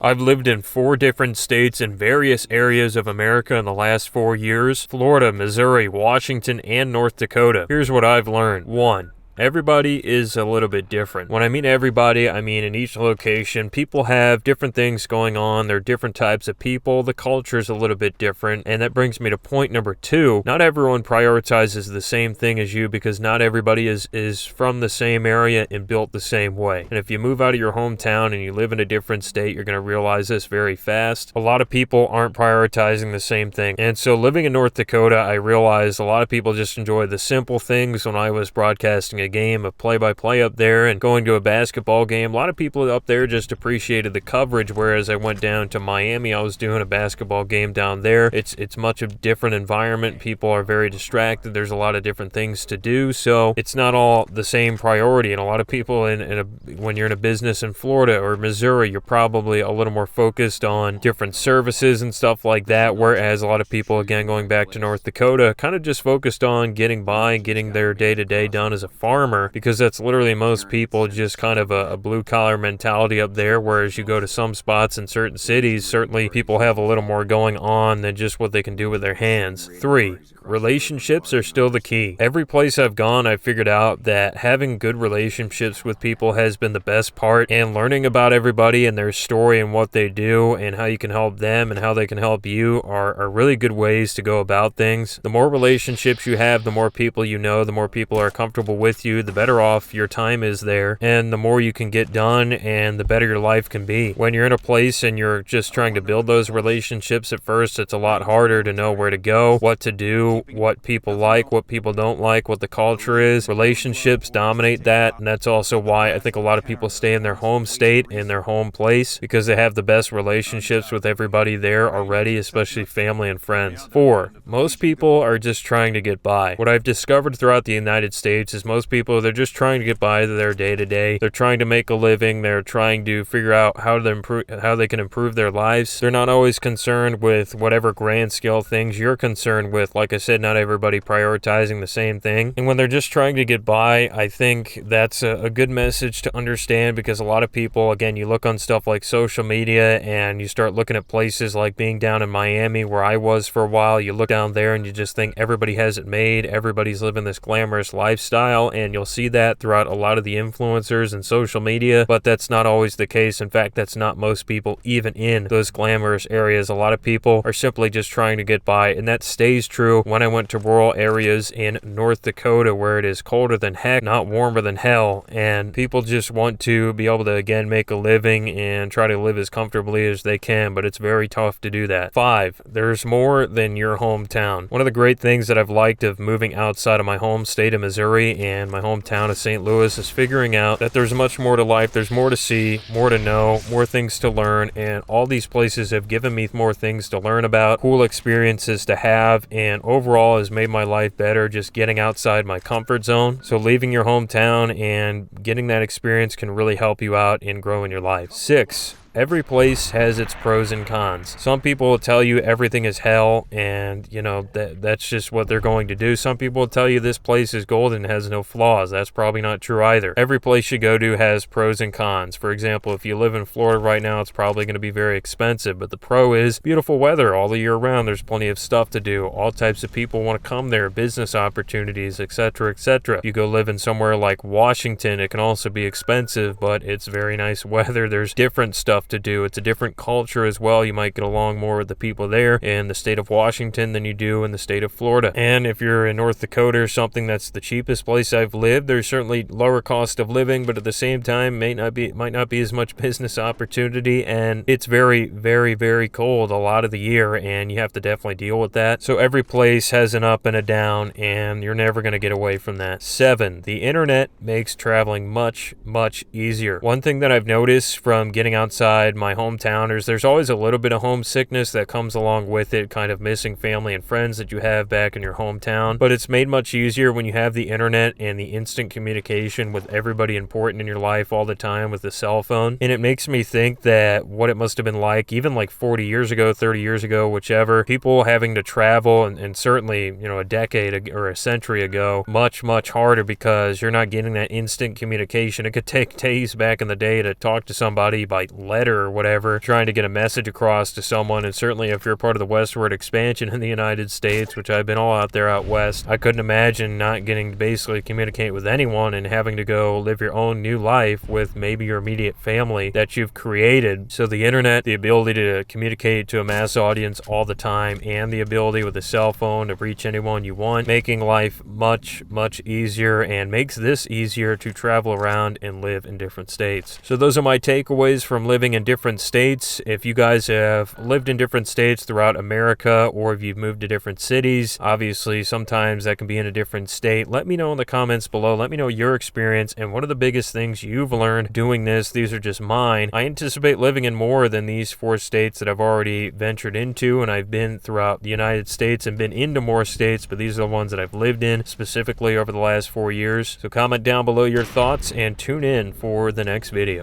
I've lived in 4 different states in various areas of America in the last 4 years: Florida, Missouri, Washington, and North Dakota. Here's what I've learned. 1. Everybody is a little bit different. When I mean everybody, I mean in each location, people have different things going on. They're different types of people. The culture is a little bit different. And that brings me to point number 2. Not everyone prioritizes the same thing as you, because not everybody is from the same area and built the same way. And if you move out of your hometown and you live in a different state, you're going to realize this very fast. A lot of people aren't prioritizing the same thing. And so living in North Dakota, I realized a lot of people just enjoy the simple things. When I was broadcasting a game of play-by-play up there and going to a basketball game, a lot of people up there just appreciated the coverage, whereas I went down to Miami, I was doing a basketball game down there. It's much of a different environment. People are very distracted. There's a lot of different things to do, so it's not all the same priority. And a lot of people when you're in a business in Florida or Missouri, you're probably a little more focused on different services and stuff like that, whereas a lot of people, again, going back to North Dakota, kind of just focused on getting by and getting their day-to-day done as a farmer, because that's literally most people, just kind of a blue-collar mentality up there, whereas you go to some spots in certain cities, certainly people have a little more going on than just what they can do with their hands. 3. Relationships are still the key. Every place I've gone, I've figured out that having good relationships with people has been the best part, and learning about everybody and their story and what they do and how you can help them and how they can help you are really good ways to go about things. The more relationships you have, the more people you know, the more people are comfortable with you, the better off your time is there, and the more you can get done, and the better your life can be. When you're in a place and you're just trying to build those relationships at first, it's a lot harder to know where to go, what to do, what people like, what people don't like, what the culture is. Relationships dominate that, and that's also why I think a lot of people stay in their home state, in their home place, because they have the best relationships with everybody there already, especially family and friends. 4. Most people are just trying to get by. What I've discovered throughout the United States is most people, they're just trying to get by their day-to-day. They're trying to make a living. They're trying to figure out how they can improve their lives. They're not always concerned with whatever grand scale things you're concerned with. Like I said, not everybody prioritizing the same thing. And when they're just trying to get by, I think that's a good message to understand, because a lot of people, again, you look on stuff like social media and you start looking at places like being down in Miami, where I was for a while. You look down there and you just think everybody has it made. Everybody's living this glamorous lifestyle, and you'll see that throughout a lot of the influencers and social media, but that's not always the case. In fact, that's not most people, even in those glamorous areas. A lot of people are simply just trying to get by, and that stays true when I went to rural areas in North Dakota, where it is colder than heck, not warmer than hell, and people just want to be able to, again, make a living and try to live as comfortably as they can, but it's very tough to do that. 5. There's more than your hometown. One of the great things that I've liked of moving outside of my home state of Missouri and my hometown of St. Louis is figuring out that there's much more to life. There's more to see, more to know, more things to learn, and all these places have given me more things to learn about, cool experiences to have, and overall has made my life better just getting outside my comfort zone. So leaving your hometown and getting that experience can really help you out in growing your life. 6. Every place has its pros and cons. Some people will tell you everything is hell, and that's just what they're going to do. Some people will tell you this place is golden and has no flaws. That's probably not true either. Every place you go to has pros and cons. For example, if you live in Florida right now, it's probably going to be very expensive, but the pro is beautiful weather all the year round. There's plenty of stuff to do. All types of people want to come there, business opportunities, etc., etc. If you go live in somewhere like Washington, it can also be expensive, but it's very nice weather. There's different stuff to do. It's a different culture as well. You might get along more with the people there in the state of Washington than you do in the state of Florida. And if you're in North Dakota or something, that's the cheapest place I've lived. There's certainly lower cost of living, but at the same time might not be as much business opportunity, and it's very, very, very cold a lot of the year, and you have to definitely deal with that. So every place has an up and a down, and you're never going to get away from that. 7. The internet makes traveling much, much easier. One thing that I've noticed from getting outside my hometown is there's always a little bit of homesickness that comes along with it, kind of missing family and friends that you have back in your hometown. But it's made much easier when you have the internet and the instant communication with everybody important in your life all the time with the cell phone. And it makes me think that what it must have been like, even like 40 years ago, 30 years ago, whichever, people having to travel, and certainly, a decade or a century ago, much, much harder, because you're not getting that instant communication. It could take days back in the day to talk to somebody by letter letter or whatever, trying to get a message across to someone. And certainly if you're part of the westward expansion in the United States, which I've been all out there out west, I couldn't imagine not getting to basically communicate with anyone and having to go live your own new life with maybe your immediate family that you've created. So the internet, the ability to communicate to a mass audience all the time, and the ability with a cell phone to reach anyone you want, making life much, much easier, and makes this easier to travel around and live in different states. So those are my takeaways from living in different states. If you guys have lived in different states throughout America, or if you've moved to different cities, obviously sometimes that can be in a different state, let me know in the comments below. Let me know your experience and what are the biggest things you've learned doing this. These are just mine. I anticipate living in more than these 4 states that I've already ventured into, and I've been throughout the United States and been into more states, but these are the ones that I've lived in specifically over the last 4 years. So comment down below your thoughts and tune in for the next video.